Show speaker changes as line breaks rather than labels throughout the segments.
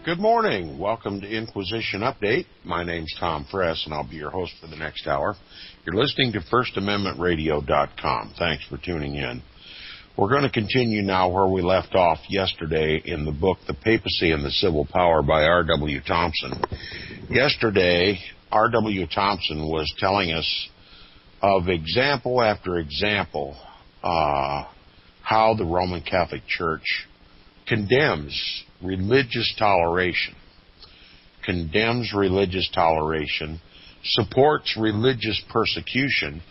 Good morning. Welcome to Inquisition Update. My name's Tom Fress, and I'll be your host for the next hour. You're listening to FirstAmendmentRadio.net. Thanks for tuning in. We're going to continue now where we left off yesterday in the book The Papacy and the Civil Power by R.W. Thompson. Yesterday, R.W. Thompson was telling us of example after example how the Roman Catholic Church condemns religious toleration, supports religious persecution,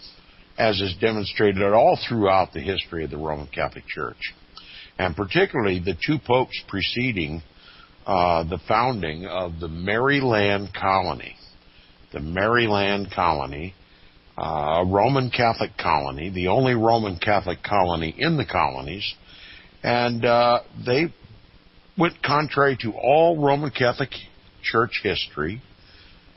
as is demonstrated all throughout the history of the Roman Catholic Church, and particularly the two popes preceding the founding of the Maryland colony. The Maryland colony, a Roman Catholic colony, the only Roman Catholic colony in the colonies, and they went contrary to all Roman Catholic Church history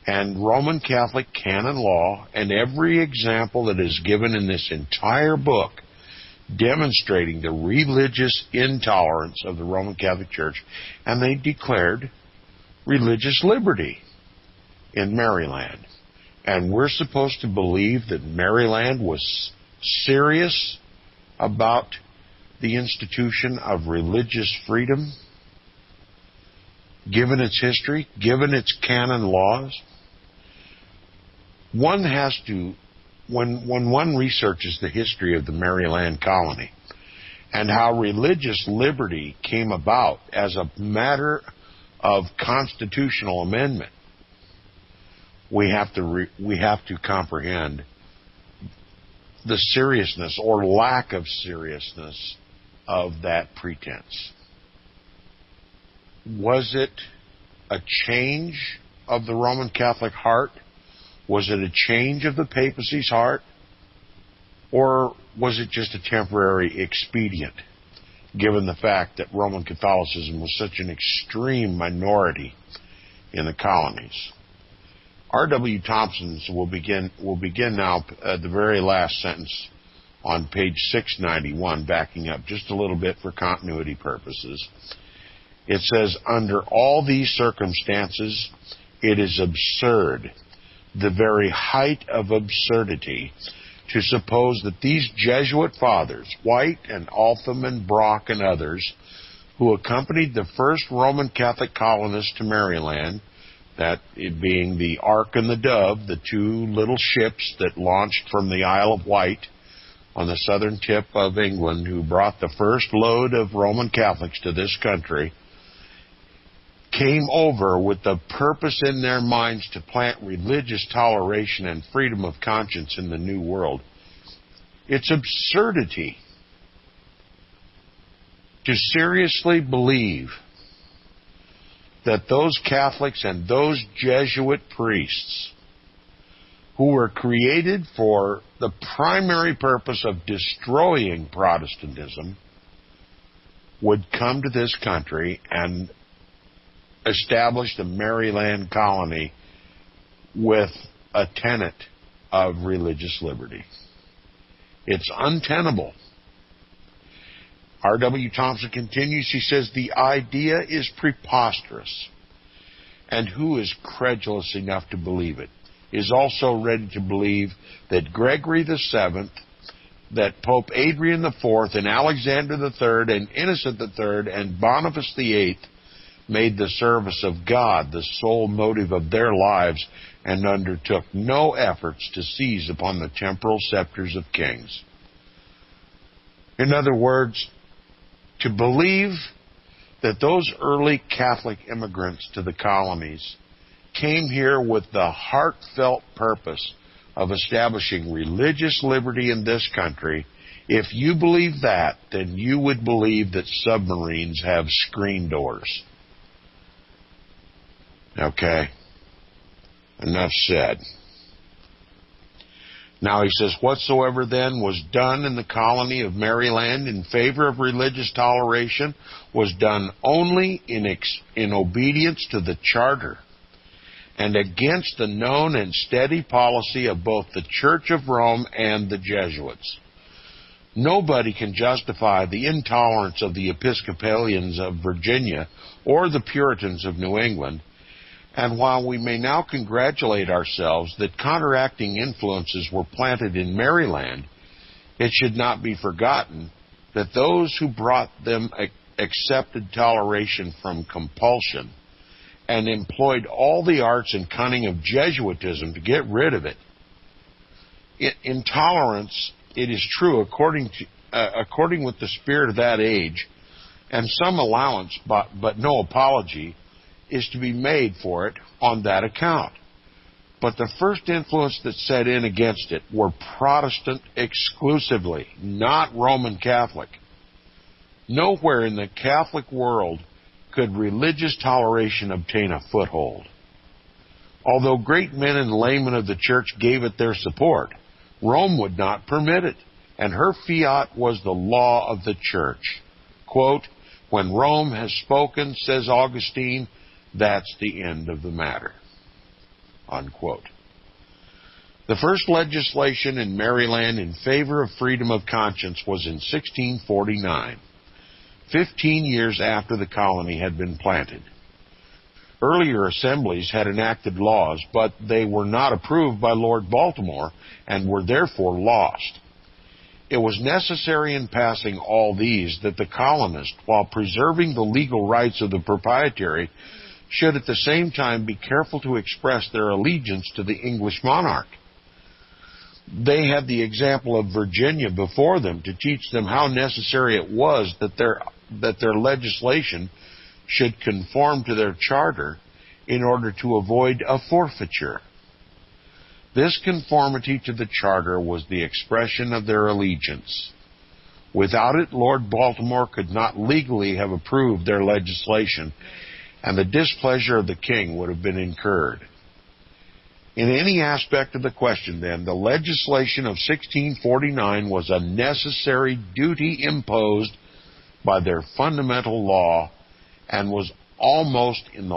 and Roman Catholic canon law, and every example that is given in this entire book demonstrating the religious intolerance of the Roman Catholic Church, and they declared religious liberty in Maryland. And we're supposed to believe that Maryland was serious about the institution of religious freedom, given its history, given its canon laws. One has to, when one researches the history of the Maryland colony and how religious liberty came about as a matter of constitutional amendment, we have to comprehend the seriousness or lack of seriousness of that pretense. Was it a change of the Roman Catholic heart? Was it a change of the papacy's heart? Or was it just a temporary expedient, given the fact that Roman Catholicism was such an extreme minority in the colonies? R.W. Thompson's will begin now at the very last sentence on page 691, backing up just a little bit for continuity purposes. It says, under all these circumstances, it is absurd, the very height of absurdity, to suppose that these Jesuit fathers, White and Altham and Brock and others, who accompanied the first Roman Catholic colonists to Maryland, that it being the Ark and the Dove, the two little ships that launched from the Isle of Wight on the southern tip of England, who brought the first load of Roman Catholics to this country, came over with the purpose in their minds to plant religious toleration and freedom of conscience in the New World. It's absurdity to seriously believe that those Catholics and those Jesuit priests, who were created for the primary purpose of destroying Protestantism, would come to this country and establish the Maryland colony with a tenet of religious liberty. It's untenable. R.W. Thompson continues, he says, the idea is preposterous, and who is credulous enough to believe it is also ready to believe that Gregory VII, that Pope Adrian IV, and Alexander III, and Innocent III, and Boniface VIII made the service of God the sole motive of their lives and undertook no efforts to seize upon the temporal scepters of kings. In other words, to believe that those early Catholic immigrants to the colonies came here with the heartfelt purpose of establishing religious liberty in this country, if you believe that, then you would believe that submarines have screen doors. Okay, enough said. Now he says, whatsoever then was done in the colony of Maryland in favor of religious toleration was done only in obedience to the charter and against the known and steady policy of both the Church of Rome and the Jesuits. Nobody can justify the intolerance of the Episcopalians of Virginia or the Puritans of New England, and while we may now congratulate ourselves that counteracting influences were planted in Maryland, it should not be forgotten that those who brought them accepted toleration from compulsion and employed all the arts and cunning of Jesuitism to get rid of it. Intolerance, it is true, according with the spirit of that age, and some allowance, but no apology, is to be made for it on that account. But the first influence that set in against it were Protestant exclusively, not Roman Catholic. Nowhere in the Catholic world could religious toleration obtain a foothold. Although great men and laymen of the church gave it their support, Rome would not permit it, and her fiat was the law of the church. Quote, "When Rome has spoken," says Augustine, "that's the end of the matter." Unquote. The first legislation in Maryland in favor of freedom of conscience was in 1649, 15 years after the colony had been planted. Earlier assemblies had enacted laws, but they were not approved by Lord Baltimore and were therefore lost. It was necessary in passing all these that the colonist, while preserving the legal rights of the proprietary, should at the same time be careful to express their allegiance to the English monarch. They had the example of Virginia before them to teach them how necessary it was that their legislation should conform to their charter in order to avoid a forfeiture. This conformity to the charter was the expression of their allegiance. Without it, Lord Baltimore could not legally have approved their legislation, and the displeasure of the king would have been incurred. In any aspect of the question, then, the legislation of 1649 was a necessary duty imposed by their fundamental law and was almost in the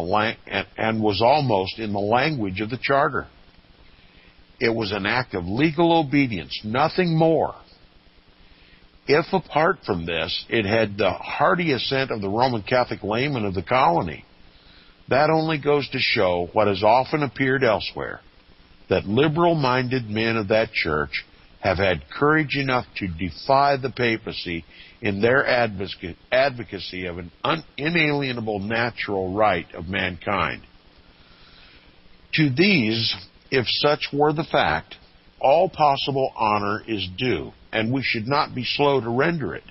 language of the charter. It was an act of legal obedience, nothing more. If apart from this, it had the hearty assent of the Roman Catholic laymen of the colony, that only goes to show what has often appeared elsewhere, that liberal-minded men of that church have had courage enough to defy the papacy in their advocacy of an inalienable natural right of mankind. To these, if such were the fact, all possible honor is due, and we should not be slow to render it.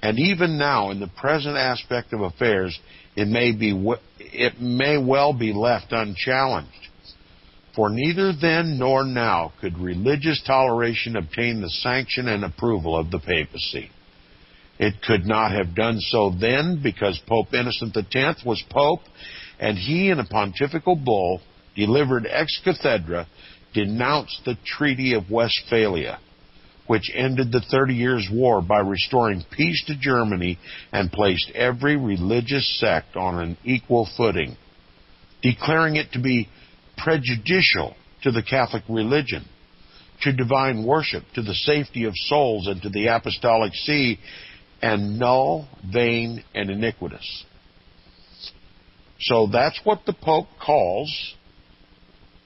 And even now, in the present aspect of affairs, it may well be left unchallenged. For neither then nor now could religious toleration obtain the sanction and approval of the papacy. It could not have done so then because Pope Innocent X was Pope, and he, in a pontifical bull delivered ex cathedra, denounced the Treaty of Westphalia, which ended the 30 Years' War by restoring peace to Germany and placed every religious sect on an equal footing, declaring it to be prejudicial to the Catholic religion, to divine worship, to the safety of souls, and to the apostolic see, and null, vain, and iniquitous. So that's what the Pope calls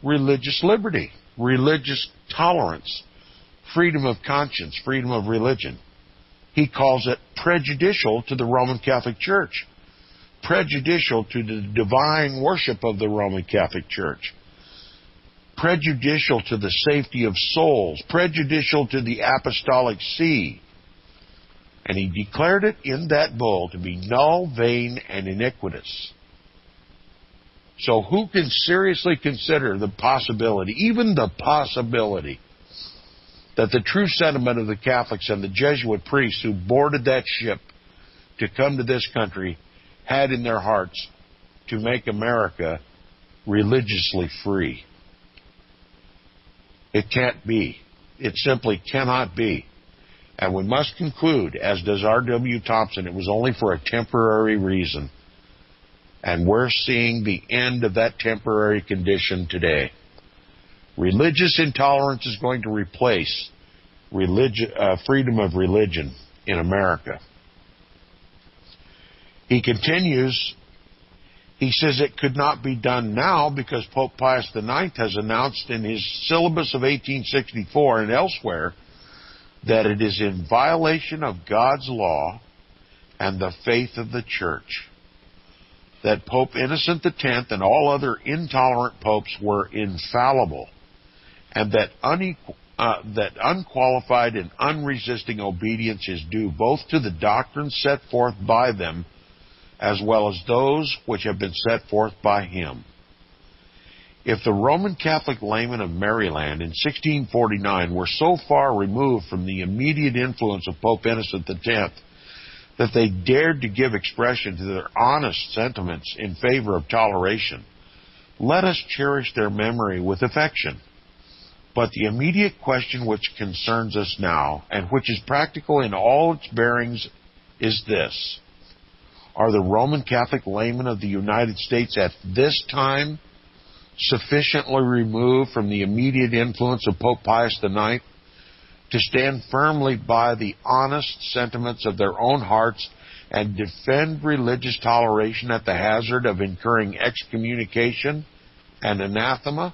religious liberty, religious tolerance, freedom of conscience, freedom of religion. He calls it prejudicial to the Roman Catholic Church, prejudicial to the divine worship of the Roman Catholic Church, prejudicial to the safety of souls, prejudicial to the apostolic see. And he declared it in that bull to be null, vain, and iniquitous. So who can seriously consider the possibility, even the possibility, that the true sentiment of the Catholics and the Jesuit priests who boarded that ship to come to this country had in their hearts to make America religiously free? It can't be. It simply cannot be. And we must conclude, as does R.W. Thompson, it was only for a temporary reason. And we're seeing the end of that temporary condition today. Religious intolerance is going to replace freedom of religion in America. He continues, he says it could not be done now because Pope Pius IX has announced in his syllabus of 1864 and elsewhere that it is in violation of God's law and the faith of the Church, that Pope Innocent X and all other intolerant popes were infallible, and that unqualified and unresisting obedience is due both to the doctrines set forth by them as well as those which have been set forth by him. If the Roman Catholic laymen of Maryland in 1649 were so far removed from the immediate influence of Pope Innocent X that they dared to give expression to their honest sentiments in favor of toleration, let us cherish their memory with affection. But the immediate question which concerns us now, and which is practical in all its bearings, is this: are the Roman Catholic laymen of the United States at this time sufficiently removed from the immediate influence of Pope Pius IX to stand firmly by the honest sentiments of their own hearts and defend religious toleration at the hazard of incurring excommunication and anathema?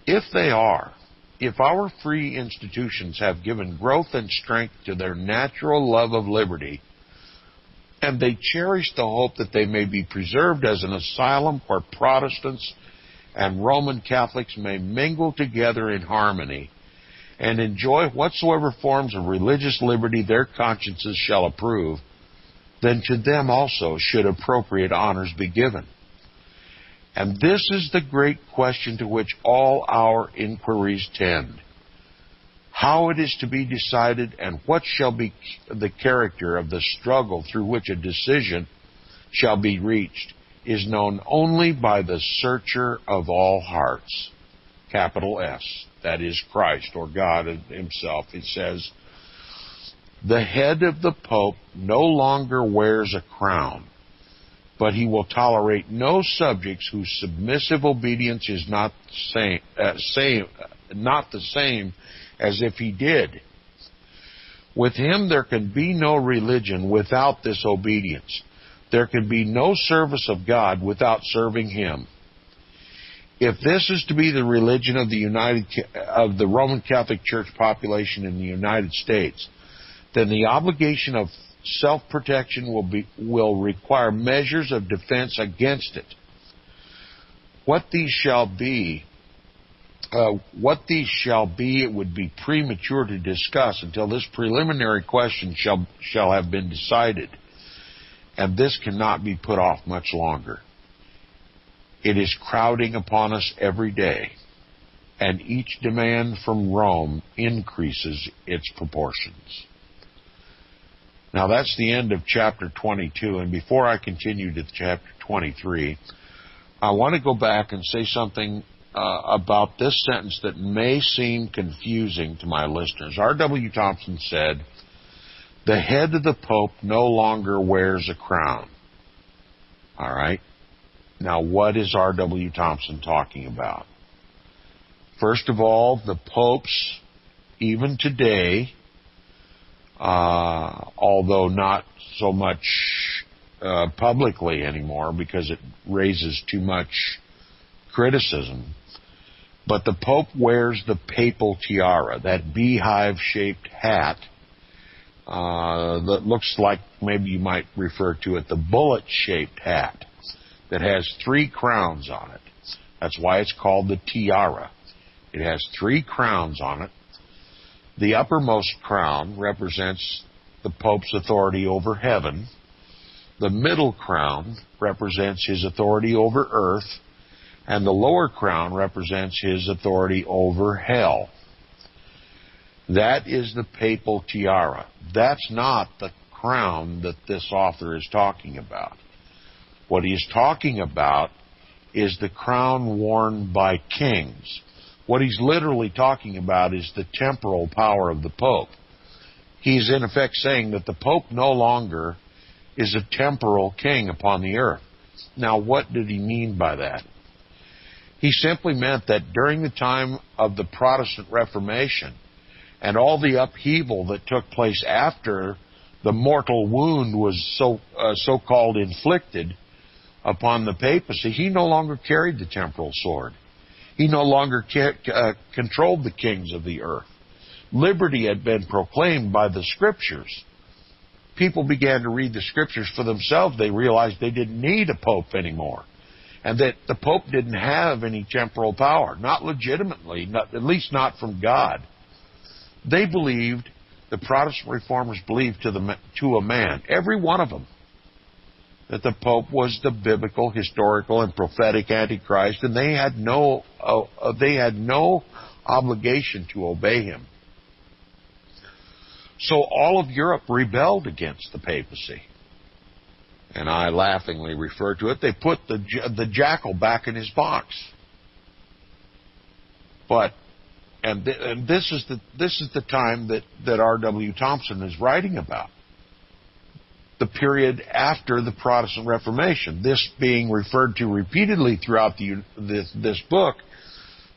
If they are, if our free institutions have given growth and strength to their natural love of liberty, and they cherish the hope that they may be preserved as an asylum where Protestants and Roman Catholics may mingle together in harmony and enjoy whatsoever forms of religious liberty their consciences shall approve, then to them also should appropriate honors be given. And this is the great question to which all our inquiries tend. How it is to be decided and what shall be the character of the struggle through which a decision shall be reached is known only by the searcher of all hearts, capital S, that is Christ or God himself. It says, the head of the Pope no longer wears a crown, but he will tolerate no subjects whose submissive obedience is not the same as if he did. With him there can be no religion without this obedience. There can be no service of God without serving him. If this is to be the religion of the Roman Catholic Church population in the United States, then the obligation of self-protection will require measures of defense against it. What these shall be, it would be premature to discuss until this preliminary question shall have been decided, and this cannot be put off much longer. It is crowding upon us every day, and each demand from Rome increases its proportions. Now that's the end of chapter 22, and before I continue to chapter 23, I want to go back and say something about this sentence that may seem confusing to my listeners. R.W. Thompson said, the head of the Pope no longer wears a crown. All right. Now, what is R.W. Thompson talking about? First of all, the popes, even today, although not so much publicly anymore because it raises too much criticism, but the Pope wears the papal tiara, that beehive-shaped hat that looks like, maybe you might refer to it, the bullet-shaped hat that has 3 crowns on it. That's why it's called the tiara. It has 3 crowns on it. The uppermost crown represents the Pope's authority over heaven. The middle crown represents his authority over earth. And the lower crown represents his authority over hell. That is the papal tiara. That's not the crown that this author is talking about. What he is talking about is the crown worn by kings. What he's literally talking about is the temporal power of the Pope. He's in effect saying that the Pope no longer is a temporal king upon the earth. Now, what did he mean by that? He simply meant that during the time of the Protestant Reformation and all the upheaval that took place after the mortal wound was so-called inflicted upon the papacy, he no longer carried the temporal sword. He no longer controlled the kings of the earth. Liberty had been proclaimed by the Scriptures. People began to read the Scriptures for themselves. They realized they didn't need a pope anymore, and that the pope didn't have any temporal power, not legitimately, at least not from God. They believed, the Protestant reformers believed to a man, every one of them, that the Pope was the biblical, historical, and prophetic Antichrist, and they had no obligation to obey him. So all of Europe rebelled against the papacy. And I laughingly refer to it, they put the jackal back in his box. And this is the time that R.W. Thompson is writing about. The period after the Protestant Reformation. This being referred to repeatedly throughout this book,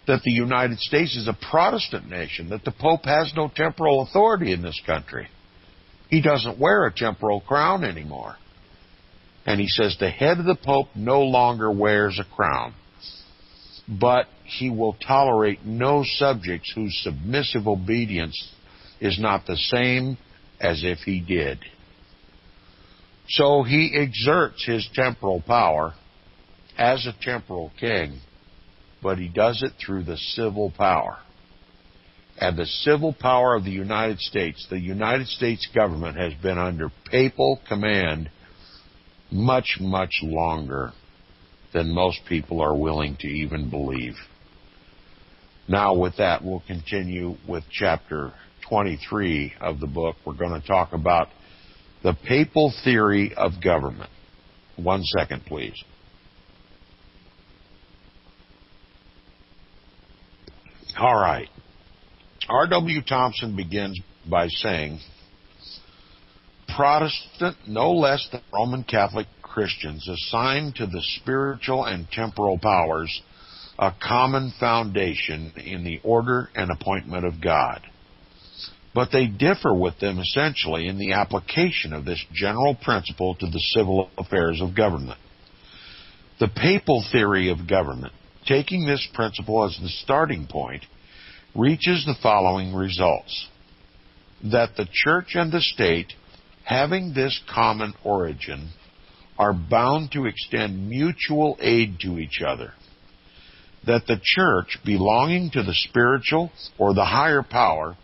that the United States is a Protestant nation, that the Pope has no temporal authority in this country. He doesn't wear a temporal crown anymore. And he says the head of the Pope no longer wears a crown, but he will tolerate no subjects whose submissive obedience is not the same as if he did. So he exerts his temporal power as a temporal king, but he does it through the civil power. And the civil power of the United States government has been under papal command much, much longer than most people are willing to even believe. Now, with that, we'll continue with chapter 23 of the book. We're going to talk about the papal theory of government. 1 second, please. All right. R.W. Thompson begins by saying, Protestant, no less than Roman Catholic Christians, assign to the spiritual and temporal powers a common foundation in the order and appointment of God. But they differ with them essentially in the application of this general principle to the civil affairs of government. The papal theory of government, taking this principle as the starting point, reaches the following results: that the church and the state, having this common origin, are bound to extend mutual aid to each other; that the church, belonging to the spiritual or the higher power,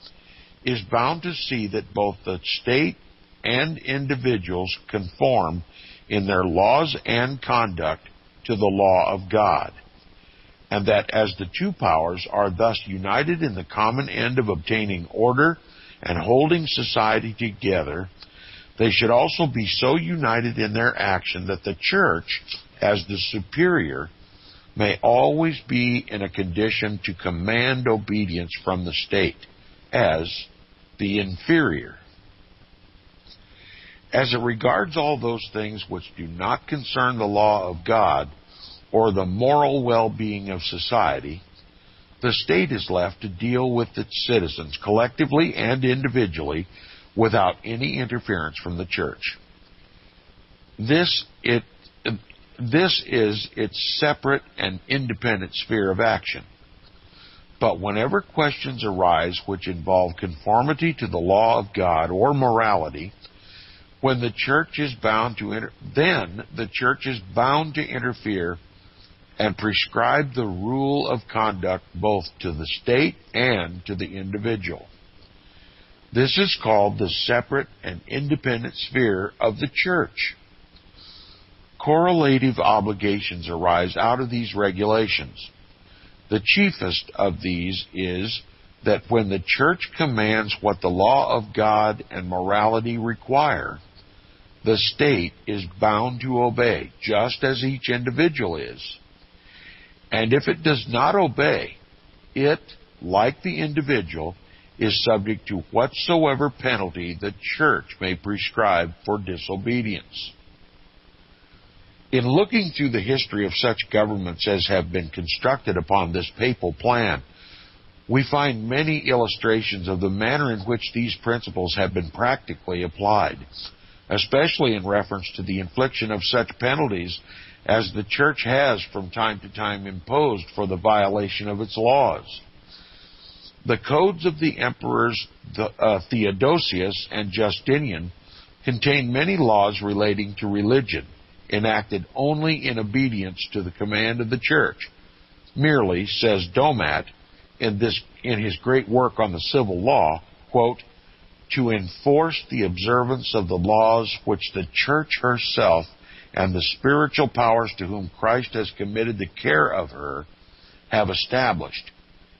is bound to see that both the state and individuals conform in their laws and conduct to the law of God; and that as the two powers are thus united in the common end of obtaining order and holding society together, they should also be so united in their action that the church, as the superior, may always be in a condition to command obedience from the state as the inferior. As it regards all those things which do not concern the law of God or the moral well-being of society, the state is left to deal with its citizens collectively and individually without any interference from the church. This is its separate and independent sphere of action. But whenever questions arise which involve conformity to the law of God or morality, when the church is bound to interfere and prescribe the rule of conduct both to the state and to the individual. This is called the separate and independent sphere of the church. Correlative obligations arise out of these regulations. The chiefest of these is that when the church commands what the law of God and morality require, the state is bound to obey, just as each individual is. And if it does not obey, it, like the individual, is subject to whatsoever penalty the church may prescribe for disobedience. In looking through the history of such governments as have been constructed upon this papal plan, we find many illustrations of the manner in which these principles have been practically applied, especially in reference to the infliction of such penalties as the Church has from time to time imposed for the violation of its laws. The codes of the emperors Theodosius and Justinian contain many laws relating to religion, enacted only in obedience to the command of the Church. Merely, says Domat in his great work on the civil law, quote, to enforce the observance of the laws which the Church herself and the spiritual powers to whom Christ has committed the care of her have established,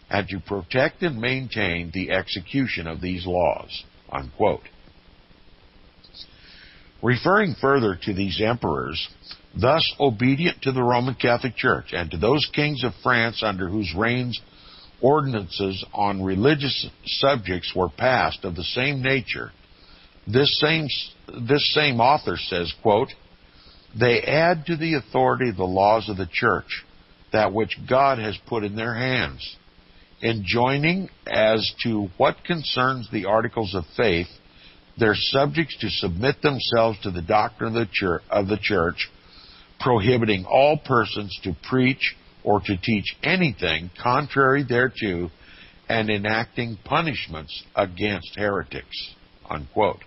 and to protect and maintain the execution of these laws, unquote. Referring further to these emperors, thus obedient to the Roman Catholic Church and to those kings of France under whose reigns ordinances on religious subjects were passed of the same nature, this same author says, quote, they add to the authority of the laws of the Church that which God has put in their hands, enjoining as to what concerns the articles of faith, their subjects to submit themselves to the doctrine of the Church, prohibiting all persons to preach or to teach anything contrary thereto, and enacting punishments against heretics, unquote.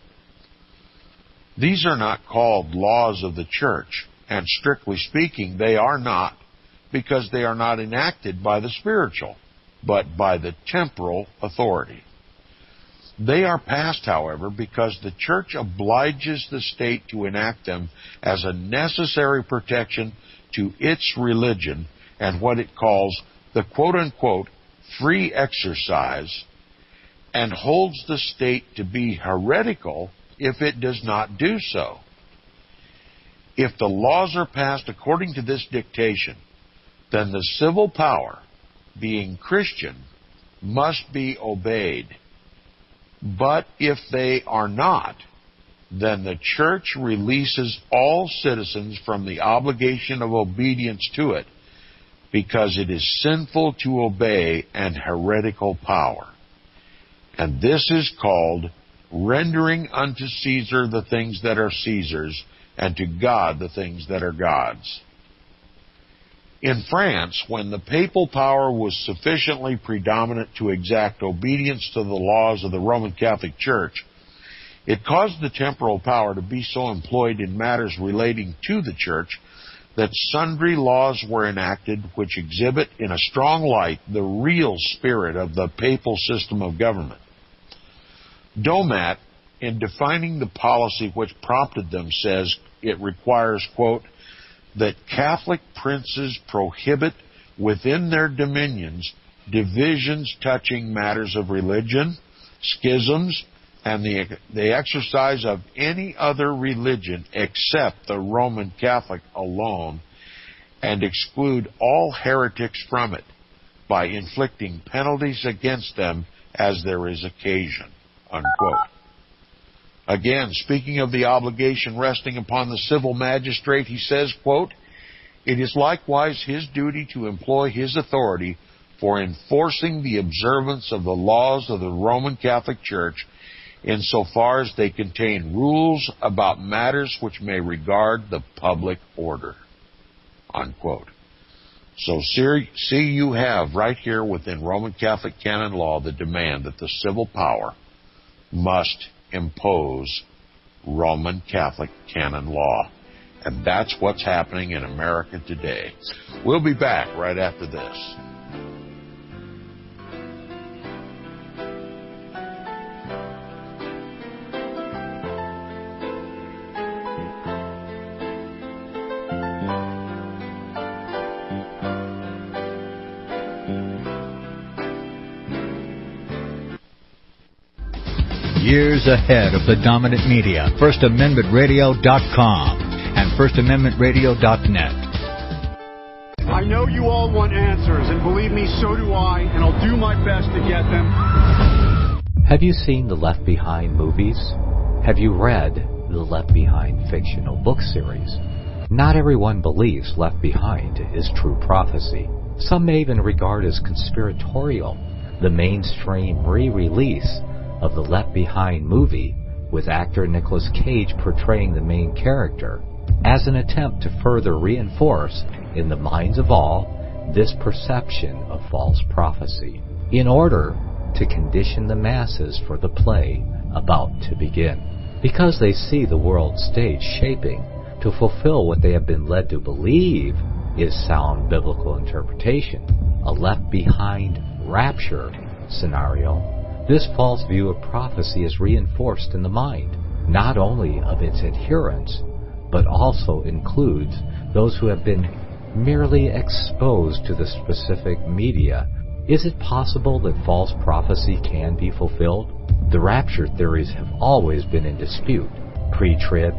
These are not called laws of the Church, and strictly speaking, they are not, because they are not enacted by the spiritual, but by the temporal authority. They are passed, however, because the Church obliges the state to enact them as a necessary protection to its religion and what it calls the quote-unquote free exercise, and holds the state to be heretical if it does not do so. If the laws are passed according to this dictation, then the civil power, being Christian, must be obeyed. But if they are not, then the Church releases all citizens from the obligation of obedience to it, because it is sinful to obey an heretical power. And this is called rendering unto Caesar the things that are Caesar's, and to God the things that are God's. In France, when the papal power was sufficiently predominant to exact obedience to the laws of the Roman Catholic Church, it caused the temporal power to be so employed in matters relating to the Church that sundry laws were enacted which exhibit in a strong light the real spirit of the papal system of government. Domat, in defining the policy which prompted them, says it requires, quote, that Catholic princes prohibit within their dominions divisions touching matters of religion, schisms, and the exercise of any other religion except the Roman Catholic alone, and exclude all heretics from it by inflicting penalties against them as there is occasion, unquote. Again, speaking of the obligation resting upon the civil magistrate, he says, quote, it is likewise his duty to employ his authority for enforcing the observance of the laws of the Roman Catholic Church insofar as they contain rules about matters which may regard the public order, unquote. So see, you have right here within Roman Catholic canon law the demand that the civil power must impose Roman Catholic canon law. And that's what's happening in America today. We'll be back right after this.
Years ahead of the dominant media, FirstAmendmentRadio.com and FirstAmendmentRadio.net.
I know you all want answers, and believe me, so do I, and I'll do my best to get them.
Have you seen the Left Behind movies? Have you read the Left Behind fictional book series? Not everyone believes Left Behind is true prophecy. Some may even regard as conspiratorial. the mainstream re-release of the Left Behind movie with actor Nicolas Cage portraying the main character as an attempt to further reinforce in the minds of all this perception of false prophecy in order to condition the masses for the play about to begin. Because they see the world stage shaping to fulfill what they have been led to believe is sound biblical interpretation, a left behind rapture scenario, this false view of prophecy is reinforced in the mind, not only of its adherents, but also includes those who have been merely exposed to the specific media. Is it possible that false prophecy can be fulfilled? The rapture theories have always been in dispute. Pre-trib,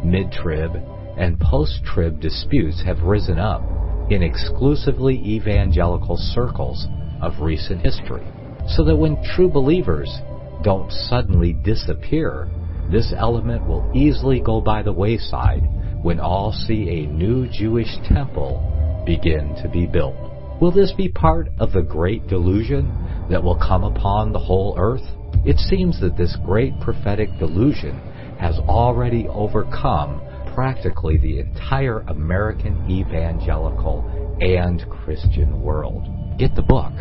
mid-trib, and post-trib disputes have risen up in exclusively evangelical circles of recent history, so that when true believers don't suddenly disappear, this element will easily go by the wayside when all see a new Jewish temple begin to be built. Will this be part of the great delusion that will come upon the whole earth? It seems that this great prophetic delusion has already overcome practically the entire American evangelical and Christian world. Get the book,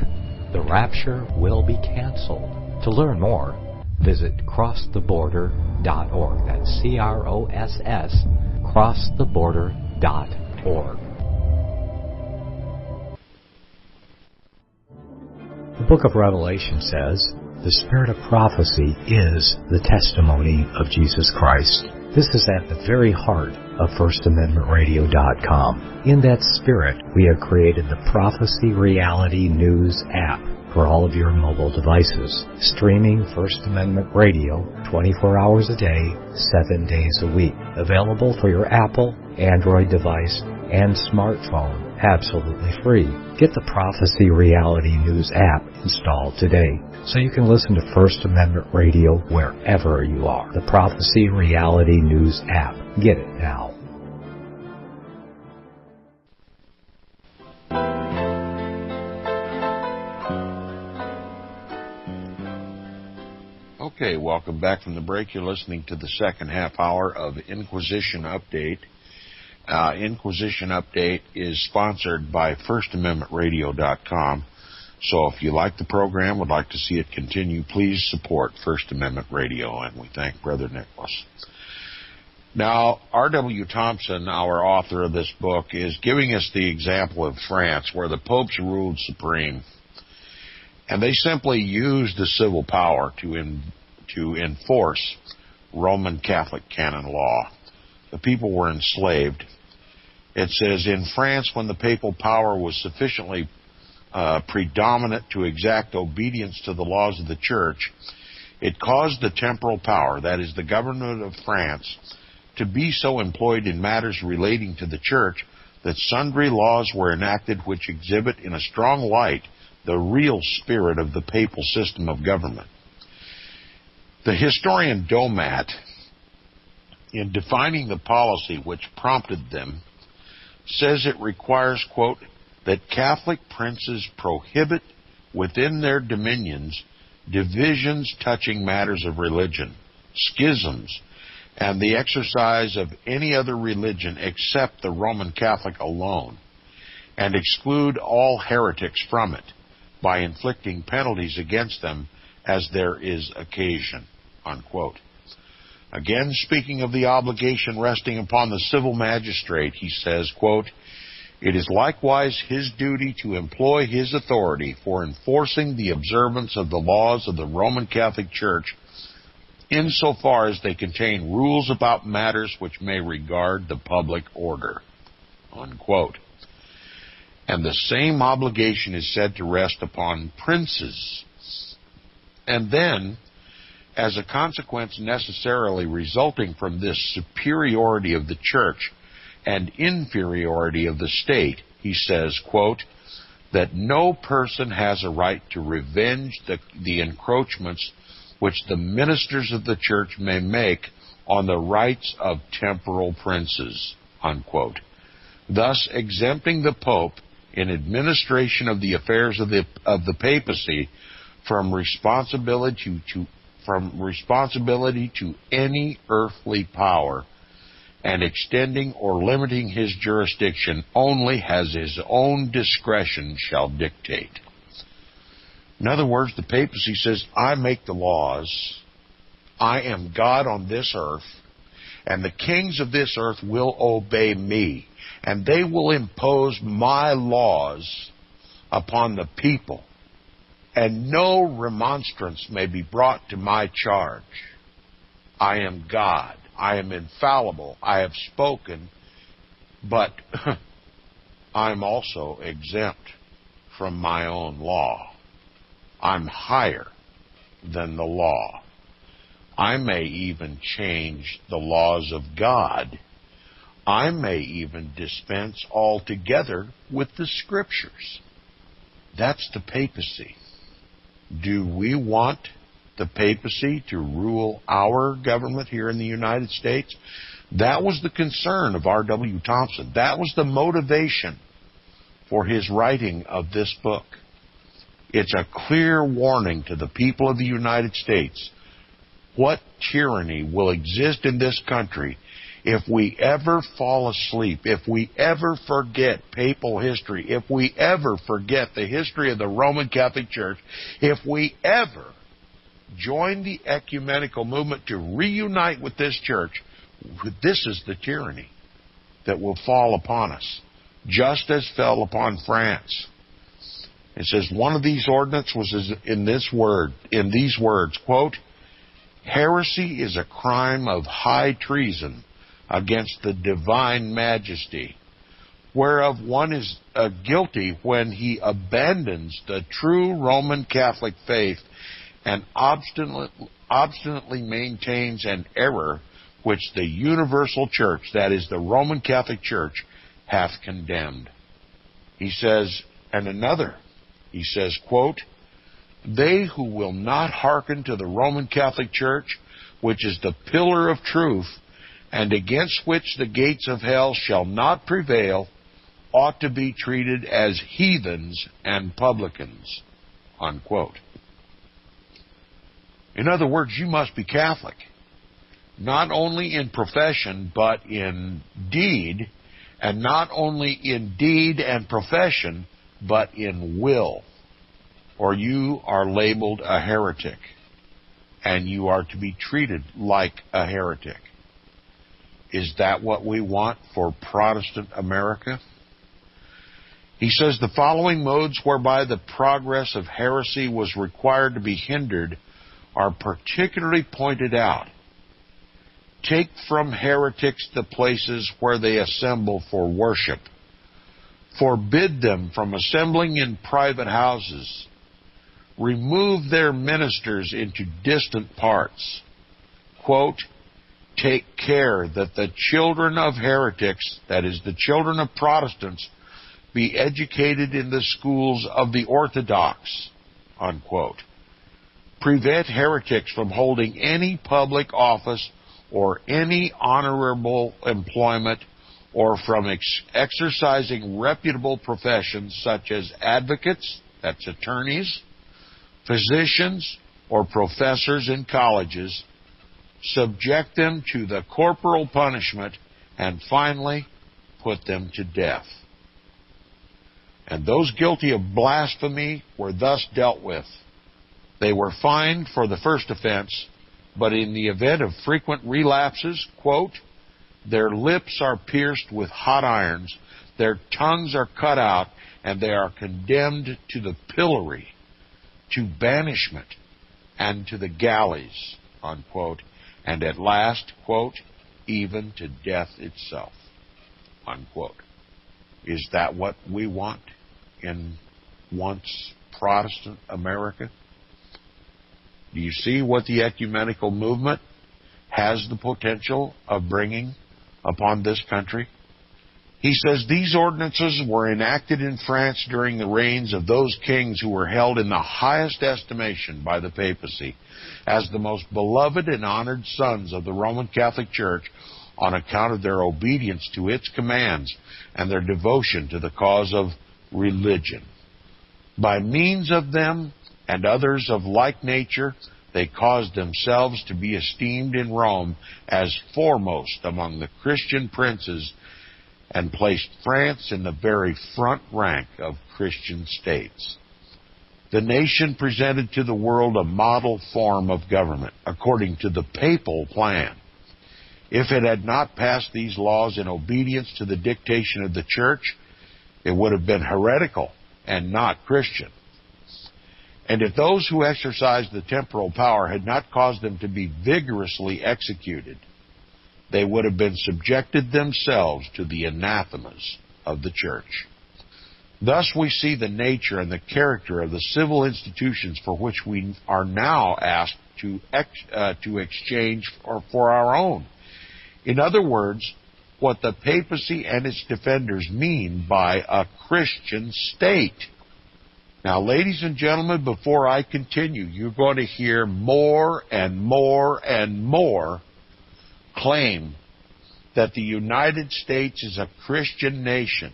The Rapture Will Be Canceled. To learn more, visit crosstheborder.org. That's CROSS, crosstheborder.org.
The book of Revelation says, the spirit of prophecy is the testimony of Jesus Christ. This is at the very heart of FirstAmendmentRadio.com. In that spirit, we have created the Prophecy Reality News app for all of your mobile devices, streaming First Amendment Radio 24 hours a day, 7 days a week. Available for your Apple, Android device, and smartphone, absolutely free. Get the Prophecy Reality News app installed today so you can listen to First Amendment Radio wherever you are. The Prophecy Reality News app. Get it now.
Okay, welcome back from the break. You're listening to the second half hour of Inquisition Update. Inquisition Update is sponsored by FirstAmendmentRadio.com. So if you like the program, would like to see it continue, please support First Amendment Radio, and we thank Brother Nicholas. Now, R.W. Thompson, our author of this book, is giving us the example of France, where the popes ruled supreme, and they simply used the civil power to enforce Roman Catholic canon law. The people were enslaved. It says, in France, when the papal power was sufficiently predominant to exact obedience to the laws of the Church, it caused the temporal power, that is, the government of France, to be so employed in matters relating to the Church that sundry laws were enacted which exhibit in a strong light the real spirit of the papal system of government. The historian Domat, in defining the policy which prompted them, says it requires, quote, that Catholic princes prohibit within their dominions divisions touching matters of religion, schisms, and the exercise of any other religion except the Roman Catholic alone, and exclude all heretics from it by inflicting penalties against them as there is occasion, unquote. Again, speaking of the obligation resting upon the civil magistrate, he says, quote, it is likewise his duty to employ his authority for enforcing the observance of the laws of the Roman Catholic Church insofar as they contain rules about matters which may regard the public order, unquote. And the same obligation is said to rest upon princes. And then, as a consequence necessarily resulting from this superiority of the Church and inferiority of the state, he says, quote, that no person has a right to revenge the encroachments which the ministers of the Church may make on the rights of temporal princes, unquote, thus exempting the Pope in administration of the affairs of the papacy from responsibility to any earthly power, and extending or limiting his jurisdiction only as his own discretion shall dictate. In other words, the papacy says, I make the laws, I am God on this earth, and the kings of this earth will obey me, and they will impose my laws upon the people, and no remonstrance may be brought to my charge. I am God. I am infallible. I have spoken, but I'm also exempt from my own law. I'm higher than the law. I may even change the laws of God. I may even dispense altogether with the Scriptures. That's the papacy. Do we want the papacy to rule our government here in the United States? That was the concern of R.W. Thompson. That was the motivation for his writing of this book. It's a clear warning to the people of the United States what tyranny will exist in this country if we ever fall asleep, if we ever forget papal history, if we ever forget the history of the Roman Catholic Church, if we ever join the ecumenical movement to reunite with this church. This is the tyranny that will fall upon us, just as fell upon France. It says one of these ordinances was in these words, quote, heresy is a crime of high treason against the divine majesty, whereof one is guilty when he abandons the true Roman Catholic faith and obstinately maintains an error which the universal church, that is the Roman Catholic Church, hath condemned. He says, and another, he says, quote, they who will not hearken to the Roman Catholic Church, which is the pillar of truth, and against which the gates of hell shall not prevail, ought to be treated as heathens and publicans, unquote. In other words, you must be Catholic, not only in profession, but in deed, and not only in deed and profession, but in will, or you are labeled a heretic, and you are to be treated like a heretic. Is that what we want for Protestant America? He says the following modes whereby the progress of heresy was required to be hindered are particularly pointed out. Take from heretics the places where they assemble for worship. Forbid them from assembling in private houses. Remove their ministers into distant parts. Quote, take care that the children of heretics, that is, the children of Protestants, be educated in the schools of the Orthodox, unquote. Prevent heretics from holding any public office or any honorable employment, or from exercising reputable professions such as advocates, that's attorneys, physicians, or professors in colleges. Subject them to the corporal punishment, and finally, put them to death. And those guilty of blasphemy were thus dealt with. They were fined for the first offense, but in the event of frequent relapses, quote, their lips are pierced with hot irons, their tongues are cut out, and they are condemned to the pillory, to banishment, and to the galleys, unquote, and at last, quote, even to death itself, unquote. Is that what we want in once Protestant America? Do you see what the ecumenical movement has the potential of bringing upon this country? He says these ordinances were enacted in France during the reigns of those kings who were held in the highest estimation by the papacy as the most beloved and honored sons of the Roman Catholic Church on account of their obedience to its commands and their devotion to the cause of religion. By means of them, and others of like nature, they caused themselves to be esteemed in Rome as foremost among the Christian princes, and placed France in the very front rank of Christian states. The nation presented to the world a model form of government, according to the papal plan. If it had not passed these laws in obedience to the dictation of the church, it would have been heretical and not Christian. And if those who exercised the temporal power had not caused them to be vigorously executed, they would have been subjected themselves to the anathemas of the church. Thus we see the nature and the character of the civil institutions for which we are now asked to exchange for our own. In other words, what the papacy and its defenders mean by a Christian state. Now, ladies and gentlemen, before I continue, you're going to hear more and more and more claim that the United States is a Christian nation.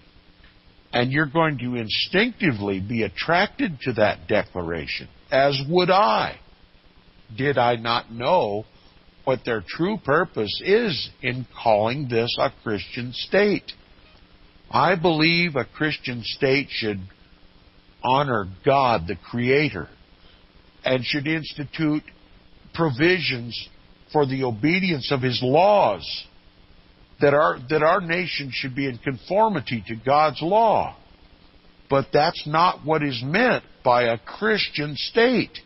And you're going to instinctively be attracted to that declaration, as would I, did I not know what their true purpose is in calling this a Christian state. I believe a Christian state should honor God, the Creator, and should institute provisions for the obedience of His laws, that our nation should be in conformity to God's law. But that's not what is meant by a Christian state.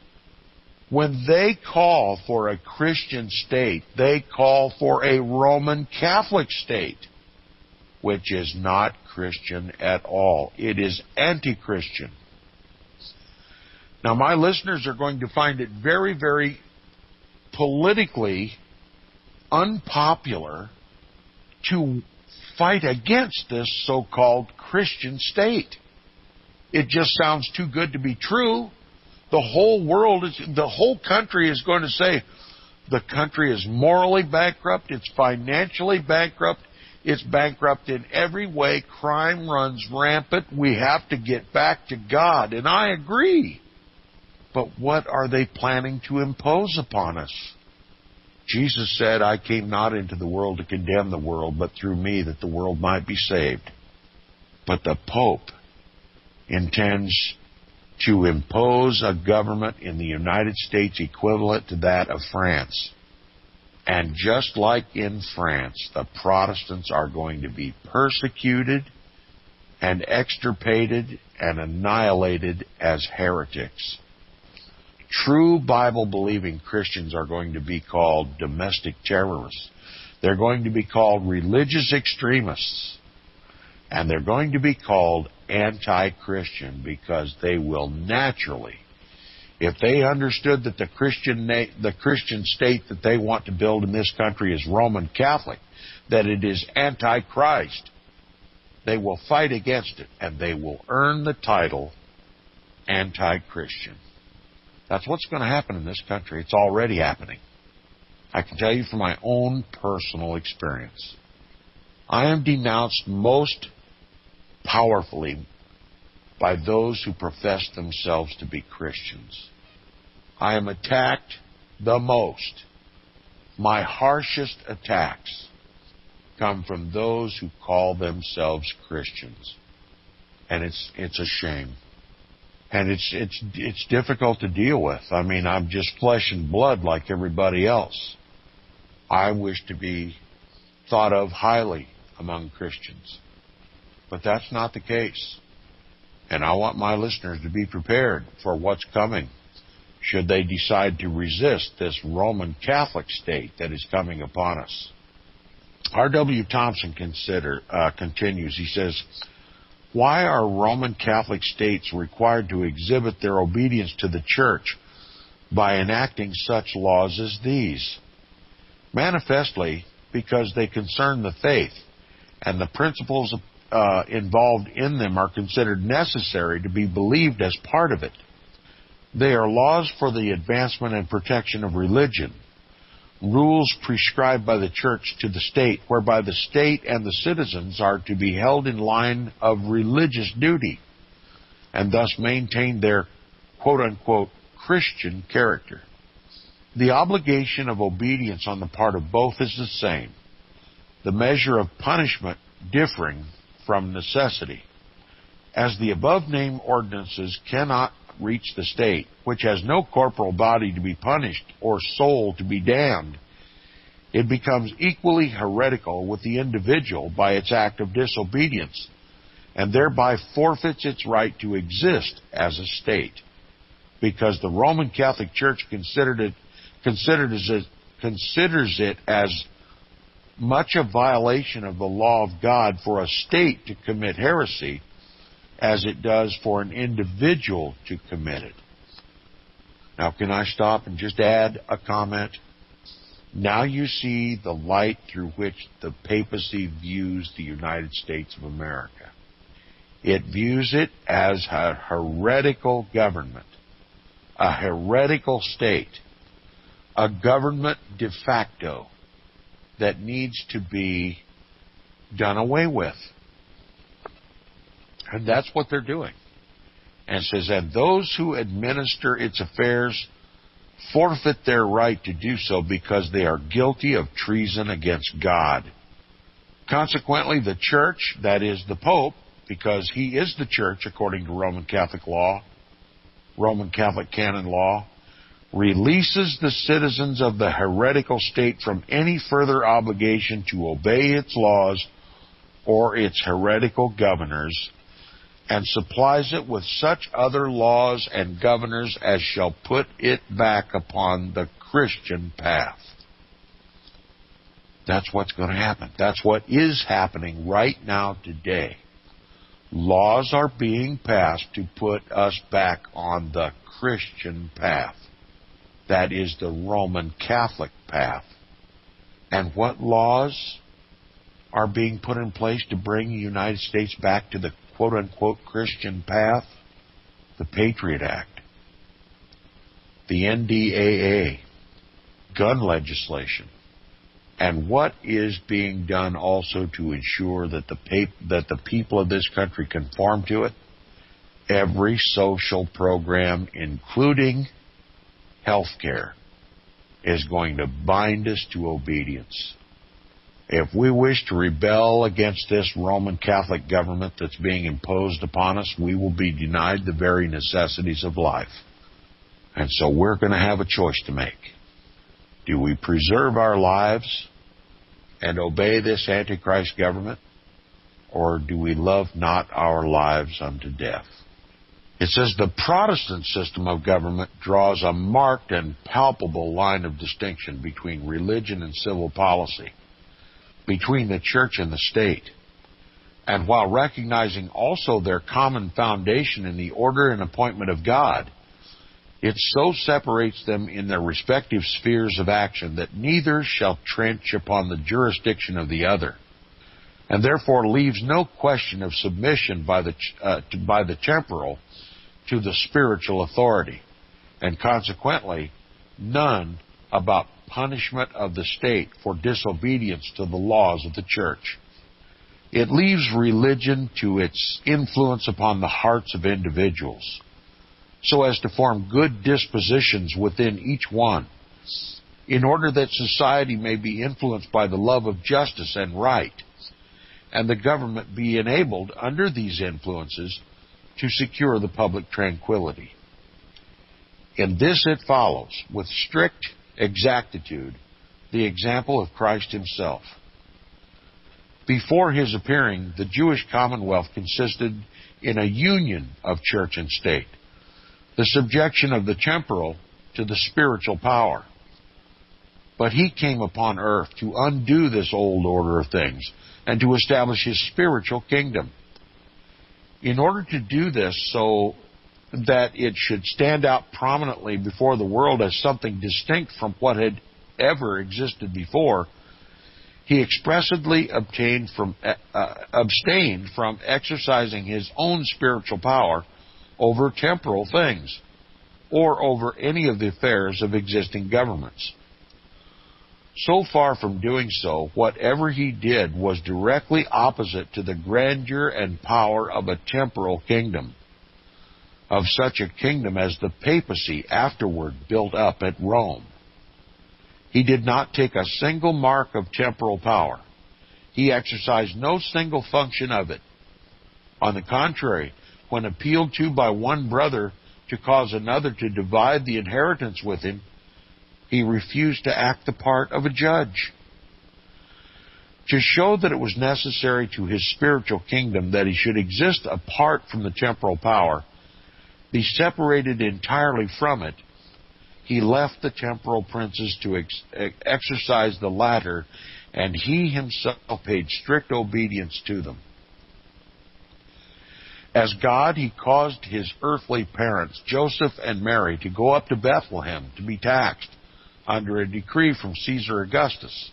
When they call for a Christian state, they call for a Roman Catholic state, which is not Christian at all. It is anti-Christian. Now, my listeners are going to find it very, very politically unpopular to fight against this so-called Christian state. It just sounds too good to be true. The whole country is going to say the country is morally bankrupt, it's financially bankrupt, it's bankrupt in every way, crime runs rampant, we have to get back to God. And I agree. But what are they planning to impose upon us? Jesus said, I came not into the world to condemn the world, but through me that the world might be saved. But the Pope intends to impose a government in the United States equivalent to that of France. And just like in France, the Protestants are going to be persecuted and extirpated and annihilated as heretics. True Bible-believing Christians are going to be called domestic terrorists. They're going to be called religious extremists. And they're going to be called anti-Christian because they will naturally, if they understood that the Christian state that they want to build in this country is Roman Catholic, that it is anti-Christ, they will fight against it and they will earn the title anti-Christian. That's what's going to happen in this country. It's already happening. I can tell you from my own personal experience. I am denounced most powerfully by those who profess themselves to be Christians. I am attacked the most. My harshest attacks come from those who call themselves Christians. And it's a shame. And it's difficult to deal with. I mean, I'm just flesh and blood like everybody else. I wish to be thought of highly among Christians. But that's not the case. And I want my listeners to be prepared for what's coming should they decide to resist this Roman Catholic state that is coming upon us. R.W. Thompson continues. He says, why are Roman Catholic states required to exhibit their obedience to the Church by enacting such laws as these? Manifestly, because they concern the faith, and the principles involved in them are considered necessary to be believed as part of it. They are laws for the advancement and protection of religion, rules prescribed by the Church to the state, whereby the state and the citizens are to be held in line of religious duty, and thus maintain their quote-unquote Christian character. The obligation of obedience on the part of both is the same, the measure of punishment differing from necessity. As the above-named ordinances cannot reach the state, which has no corporal body to be punished or soul to be damned, it becomes equally heretical with the individual by its act of disobedience, and thereby forfeits its right to exist as a state, because the Roman Catholic Church considers it as much a violation of the law of God for a state to commit heresy as it does for an individual to commit it. Now, can I stop and just add a comment? Now you see the light through which the papacy views the United States of America. It views it as a heretical government, a heretical state, a government de facto that needs to be done away with. And that's what they're doing. And it says, and those who administer its affairs forfeit their right to do so because they are guilty of treason against God. Consequently, the church, that is the Pope, because he is the church according to Roman Catholic law, Roman Catholic canon law, releases the citizens of the heretical state from any further obligation to obey its laws or its heretical governors, and supplies it with such other laws and governors as shall put it back upon the Christian path. That's what's going to happen. That's what is happening right now today. Laws are being passed to put us back on the Christian path. That is the Roman Catholic path. And what laws are being put in place to bring the United States back to the quote-unquote Christian path? The Patriot Act, the NDAA, gun legislation, and what is being done also to ensure that the people of this country conform to it? Every social program, including health care, is going to bind us to obedience. If we wish to rebel against this Roman Catholic government that's being imposed upon us, we will be denied the very necessities of life. And so we're going to have a choice to make. Do we preserve our lives and obey this Antichrist government, or do we love not our lives unto death? It says the Protestant system of government draws a marked and palpable line of distinction between religion and civil policy, between the church and the state, and while recognizing also their common foundation in the order and appointment of God, it so separates them in their respective spheres of action that neither shall trench upon the jurisdiction of the other, and therefore leaves no question of submission by the temporal to the spiritual authority, and consequently none about punishment of the state for disobedience to the laws of the church. It leaves religion to its influence upon the hearts of individuals, so as to form good dispositions within each one, in order that society may be influenced by the love of justice and right, and the government be enabled under these influences to secure the public tranquility. In this it follows, with strict exactitude, the example of Christ himself. Before his appearing, the Jewish commonwealth consisted in a union of church and state, the subjection of the temporal to the spiritual power. But he came upon earth to undo this old order of things and to establish his spiritual kingdom. In order to do this so that it should stand out prominently before the world as something distinct from what had ever existed before, he expressly abstained from exercising his own spiritual power over temporal things, or over any of the affairs of existing governments. So far from doing so, whatever he did was directly opposite to the grandeur and power of a temporal kingdom. of such a kingdom as the papacy afterward built up at Rome. He did not take a single mark of temporal power. He exercised no single function of it. On the contrary, when appealed to by one brother to cause another to divide the inheritance with him, he refused to act the part of a judge. To show that it was necessary to his spiritual kingdom that he should exist apart from the temporal power, be separated entirely from it, he left the temporal princes to exercise the latter, and he himself paid strict obedience to them. As God, he caused his earthly parents, Joseph and Mary, to go up to Bethlehem to be taxed under a decree from Caesar Augustus,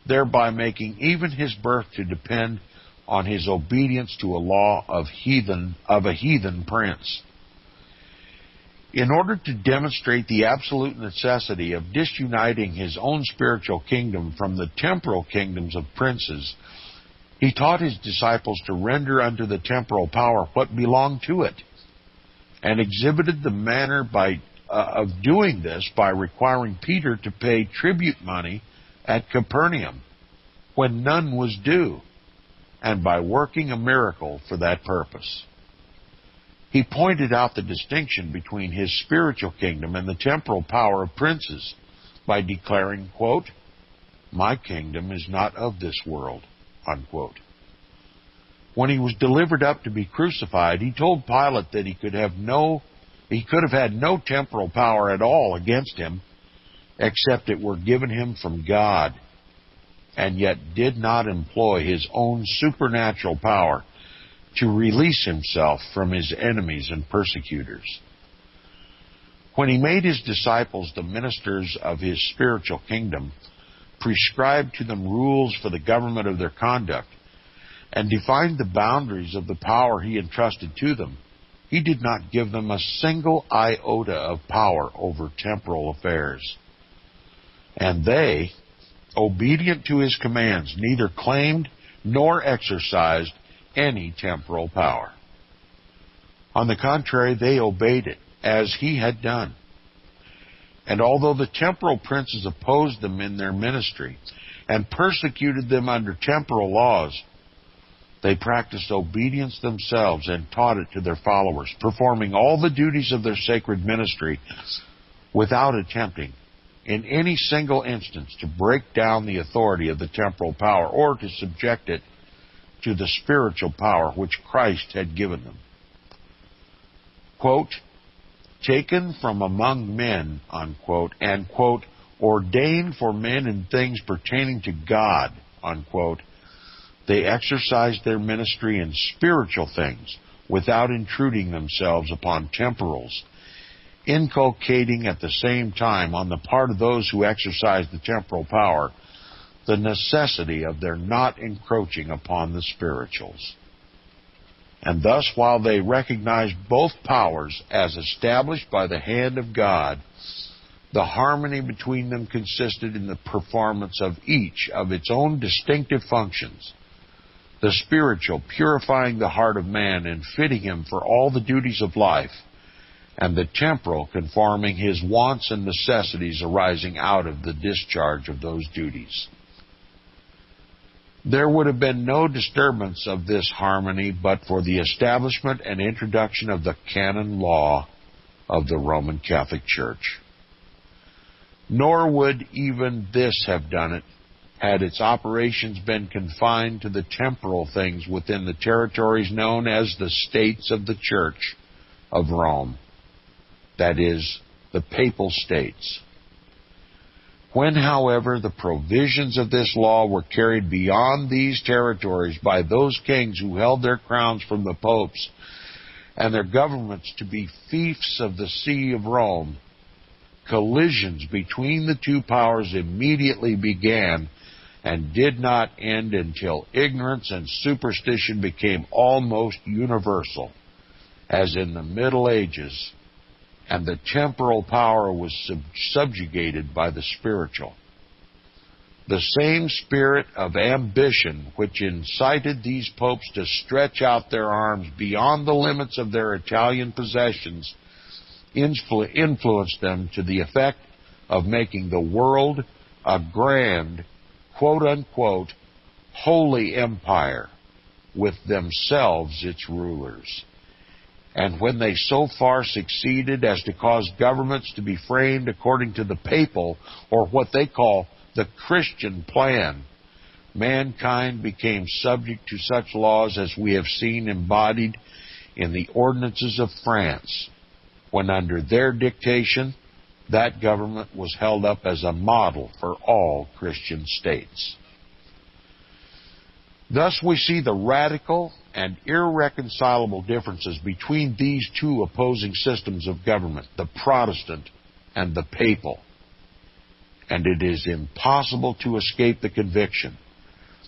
thereby making even his birth to depend on his obedience to a law of a heathen prince. In order to demonstrate the absolute necessity of disuniting his own spiritual kingdom from the temporal kingdoms of princes, he taught his disciples to render unto the temporal power what belonged to it, and exhibited the manner of doing this by requiring Peter to pay tribute money at Capernaum when none was due, and by working a miracle for that purpose. He pointed out the distinction between his spiritual kingdom and the temporal power of princes by declaring, quote, "My kingdom is not of this world," unquote. When he was delivered up to be crucified, he told Pilate that he could have had no temporal power at all against him, except it were given him from God, and yet did not employ his own supernatural power to release himself from his enemies and persecutors. When he made his disciples the ministers of his spiritual kingdom, prescribed to them rules for the government of their conduct, and defined the boundaries of the power he entrusted to them, he did not give them a single iota of power over temporal affairs. And they, obedient to his commands, neither claimed nor exercised any temporal power. On the contrary, they obeyed it, as he had done. And although the temporal princes opposed them in their ministry and persecuted them under temporal laws, they practiced obedience themselves and taught it to their followers, performing all the duties of their sacred ministry without attempting, in any single instance, to break down the authority of the temporal power or to subject it to the spiritual power which Christ had given them. Quote, "Taken from among men," unquote, and, quote, "ordained for men in things pertaining to God," unquote, they exercised their ministry in spiritual things without intruding themselves upon temporals, inculcating at the same time on the part of those who exercised the temporal power the necessity of their not encroaching upon the spirituals. And thus, while they recognized both powers as established by the hand of God, the harmony between them consisted in the performance of each of its own distinctive functions, the spiritual purifying the heart of man and fitting him for all the duties of life, and the temporal conforming his wants and necessities arising out of the discharge of those duties. There would have been no disturbance of this harmony but for the establishment and introduction of the canon law of the Roman Catholic Church. Nor would even this have done it had its operations been confined to the temporal things within the territories known as the States of the Church of Rome, that is, the Papal States. When, however, the provisions of this law were carried beyond these territories by those kings who held their crowns from the popes and their governments to be fiefs of the See of Rome, collisions between the two powers immediately began and did not end until ignorance and superstition became almost universal, as in the Middle Ages, and the temporal power was subjugated by the spiritual. The same spirit of ambition which incited these popes to stretch out their arms beyond the limits of their Italian possessions influenced them to the effect of making the world a grand, quote-unquote, holy empire, with themselves its rulers. And when they so far succeeded as to cause governments to be framed according to the papal, or what they call the Christian plan, mankind became subject to such laws as we have seen embodied in the ordinances of France, when under their dictation, that government was held up as a model for all Christian states. Thus we see the radical and irreconcilable differences between these two opposing systems of government, the Protestant and the papal. And it is impossible to escape the conviction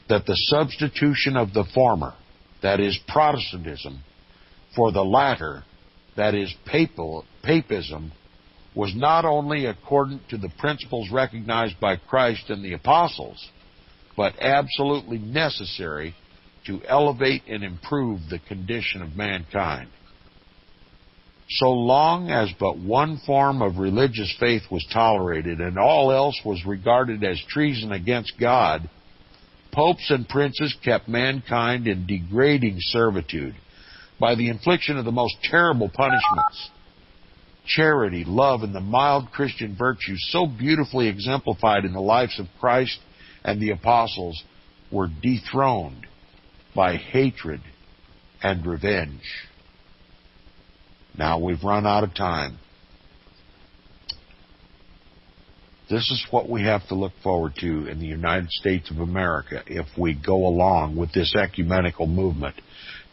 that the substitution of the former, that is Protestantism, for the latter, that is papism, was not only accordant to the principles recognized by Christ and the apostles, but absolutely necessary to elevate and improve the condition of mankind. So long as but one form of religious faith was tolerated and all else was regarded as treason against God, popes and princes kept mankind in degrading servitude by the infliction of the most terrible punishments. Charity, love, and the mild Christian virtues so beautifully exemplified in the lives of Christ and the apostles were dethroned by hatred and revenge. Now we've run out of time. This is what we have to look forward to in the United States of America if we go along with this ecumenical movement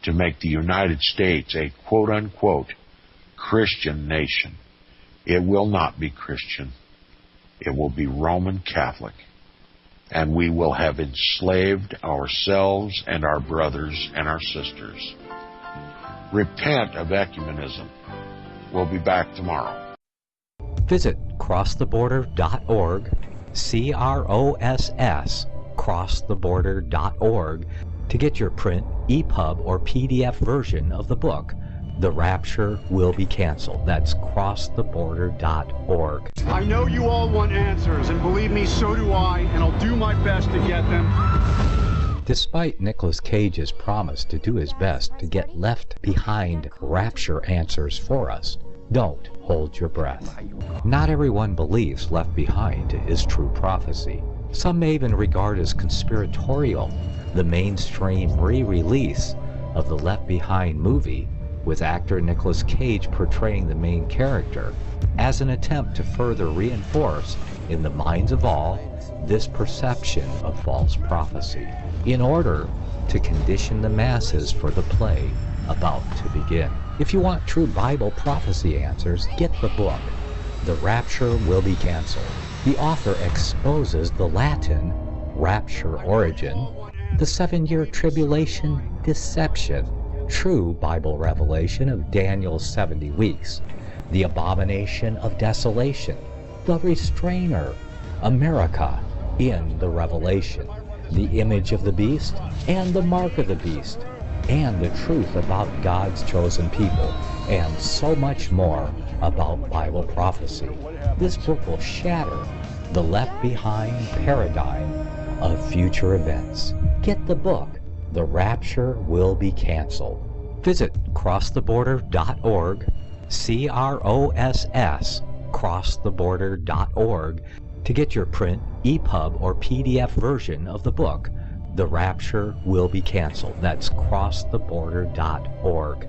to make the United States a quote-unquote Christian nation. It will not be Christian. It will be Roman Catholic. And we will have enslaved ourselves and our brothers and our sisters. Repent of ecumenism. We'll be back tomorrow.
Visit crosstheborder.org, CROSS, crosstheborder.org, to get your print, EPUB, or PDF version of the book, The Rapture Will Be Canceled. That's crosstheborder.org.
I know you all want answers, and believe me, so do I, and I'll do my best to get them.
Despite Nicolas Cage's promise to do his best to get left behind rapture answers for us, don't hold your breath. Not everyone believes Left Behind is true prophecy. Some may even regard as conspiratorial the mainstream re-release of the Left Behind movie with actor Nicolas Cage portraying the main character as an attempt to further reinforce in the minds of all this perception of false prophecy in order to condition the masses for the play about to begin. If you want true Bible prophecy answers, get the book, The Rapture Will Be Canceled. The author exposes the Latin rapture origin, the 7-year tribulation deception, true Bible revelation of Daniel's 70 weeks, the abomination of desolation, the restrainer, America in the Revelation, the image of the beast and the mark of the beast, and the truth about God's chosen people, and so much more about Bible prophecy. This book will shatter the Left Behind paradigm of future events. Get the book, The Rapture Will Be Canceled. Visit crosstheborder.org, CROSS, crosstheborder.org, to get your print, EPUB, or PDF version of the book, The Rapture Will Be Canceled. That's crosstheborder.org.